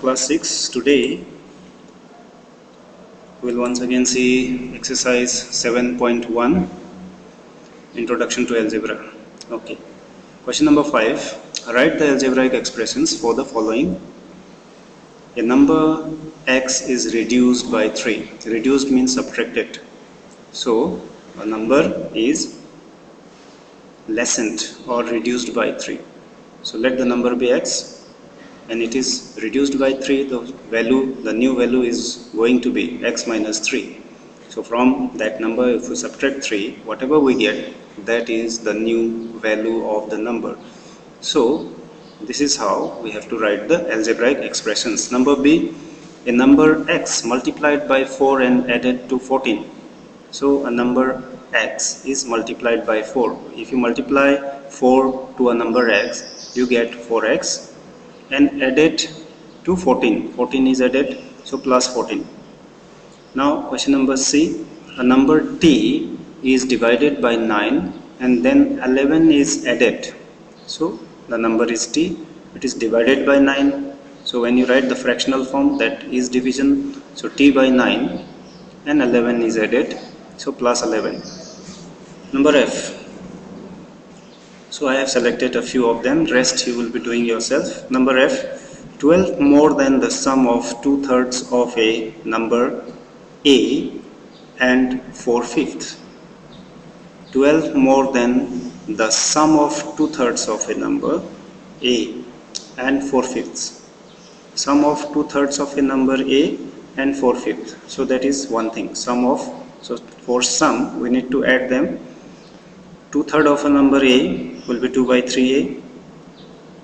Class 6. Today we'll once again see exercise 7.1, Introduction to Algebra. Okay. Question number 5. Write the algebraic expressions for the following. A number x is reduced by 3. Reduced means subtracted. So a number is lessened or reduced by 3. So let the number be x, and it is reduced by 3. The new value is going to be x minus 3. So from that number, if we subtract 3, whatever we get, that is the new value of the number. So this is how we have to write the algebraic expressions. Number B, a number x multiplied by 4 and added to 14. So a number x is multiplied by 4. If you multiply 4 to a number x, you get 4x, and added to 14. 14 is added, so plus 14. Now question number C, a number t is divided by 9 and then 11 is added. So the number is t, it is divided by 9. So when you write the fractional form, that is division. So t by 9 and 11 is added, so plus 11. Number F. So I have selected a few of them, rest you will be doing yourself. Number F, 12 more than the sum of 2/3 of a number A and 4/5. 12 more than the sum of 2/3 of a number A and 4/5. Sum of 2/3 of a number A and 4/5. So that is one thing. Sum of, so for sum we need to add them. 2/3 of a number A will be 2 by 3a,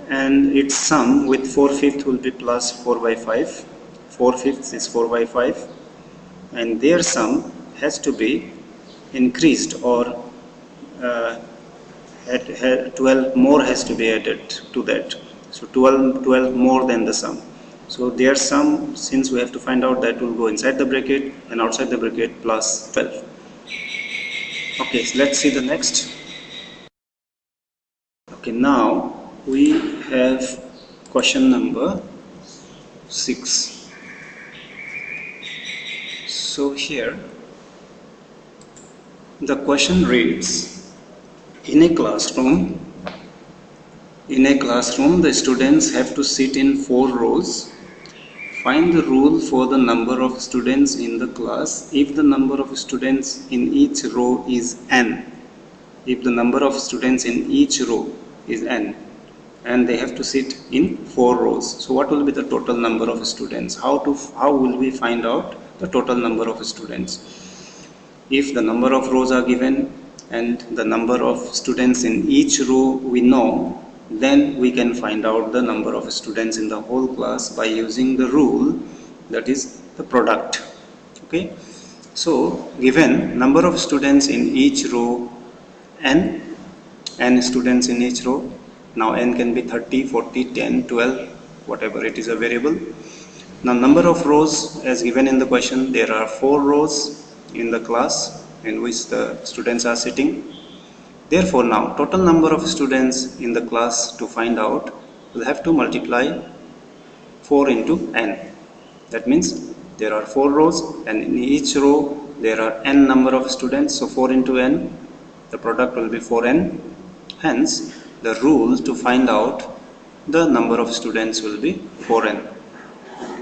and its sum with 4/5 will be plus 4 by 5. 4/5 is 4 by 5, and their sum has to be increased, or 12 more has to be added to that. So 12 more than the sum. So their sum, since we have to find out, that will go inside the bracket, and outside the bracket plus 12. Okay, so let's see the next. Okay, now we have question number 6. So here the question reads, in a classroom the students have to sit in 4 rows. Find the rule for the number of students in the class if the number of students in each row is n. If the number of students in each row is n, and they have to sit in 4 rows. So what will be the total number of students? How will we find out the total number of students? If the number of rows are given and the number of students in each row we know, then we can find out the number of students in the whole class by using the rule, that is the product. Okay, so given number of students in each row, n students in each row. Now n can be 30, 40, 10, 12, whatever, it is a variable. Now number of rows as given in the question, there are 4 rows in the class in which the students are sitting. Therefore now total number of students in the class to find out, we'll have to multiply 4 into n. That means there are 4 rows, and in each row there are n number of students, so 4 into n, the product will be 4n. Hence the rule to find out the number of students will be 4n.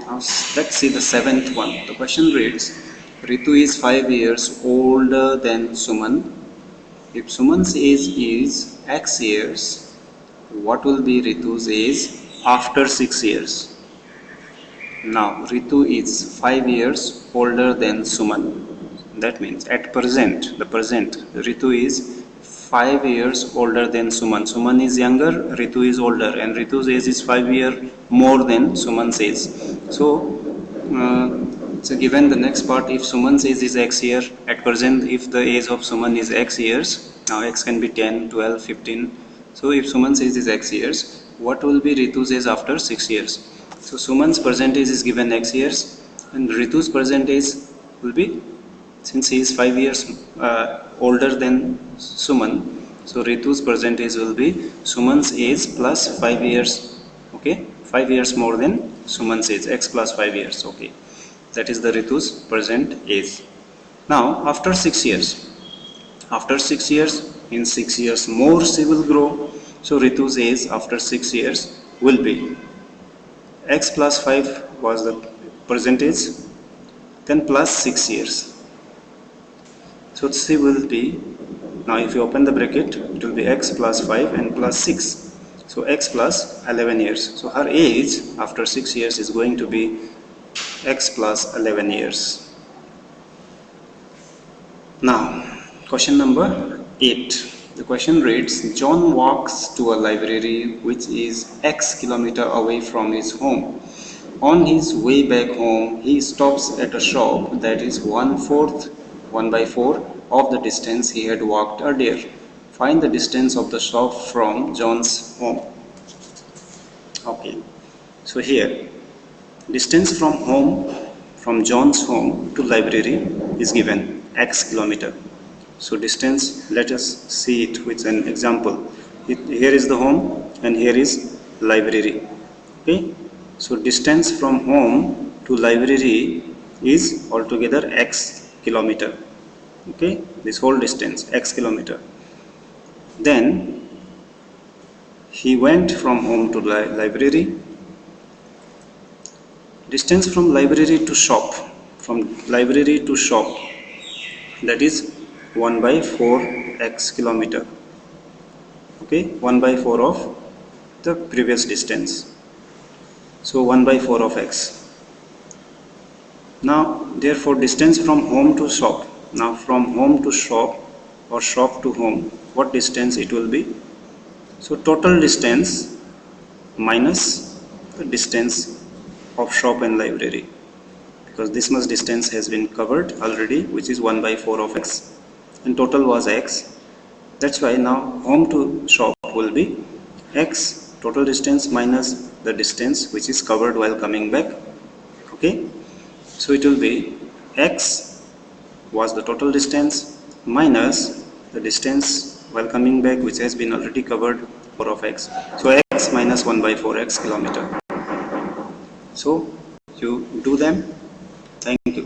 Now let's see the 7th one. The question reads, Ritu is 5 years older than Suman. If Suman's age is x years, what will be Ritu's age after 6 years? Now Ritu is 5 years older than Suman. That means at present, Ritu is 5 years older than Suman. Suman is younger, Ritu is older, and Ritu's age is 5 years more than Suman's age. So given the next part, if Suman's age is x year, at present if the age of Suman is x years, now x can be 10, 12, 15. So if Suman's age is x years, what will be Ritu's age after 6 years? So Suman's percentage is given x years, and Ritu's percentage will be, since he is 5 years older than Suman, so Ritu's percentage will be Suman's age plus 5 years. Okay, 5 years more than Suman's age, x plus 5 years. Okay, that is the Ritu's present age. Now after 6 years, in 6 years more she will grow. So Ritu's age after 6 years will be x plus 5 was the present age, then plus 6 years. So she will be, now if you open the bracket, it will be x plus 5 and plus 6. So x plus 11 years. So her age after 6 years is going to be x plus 11 years. Now, question number 8. The question reads, John walks to a library which is x kilometer away from his home. On his way back home, he stops at a shop that is 1/4 of the distance he had walked earlier. Find the distance of the shop from John's home. Okay, so here, distance from home, from John's home to library is given x kilometer. So distance, let us see it with an example. Here is the home and here is library. Okay, so distance from home to library is altogether x kilometer. Okay, this whole distance x kilometer. Then he went from home to library. Distance from library to shop, that is 1/4 x kilometer. Okay, 1/4 of the previous distance. So 1/4 of x. Now therefore distance from home to shop. Now from home to shop or shop to home, what distance it will be? So total distance minus the distance of shop and library, because this much distance has been covered already, which is 1/4 of x, and total was x. That's why now home to shop will be x total distance minus the distance which is covered while coming back. Okay, so it will be x was the total distance minus the distance while coming back, which has been already covered, 4 of x. So x minus 1/4 x kilometer. So you do them. Thank you.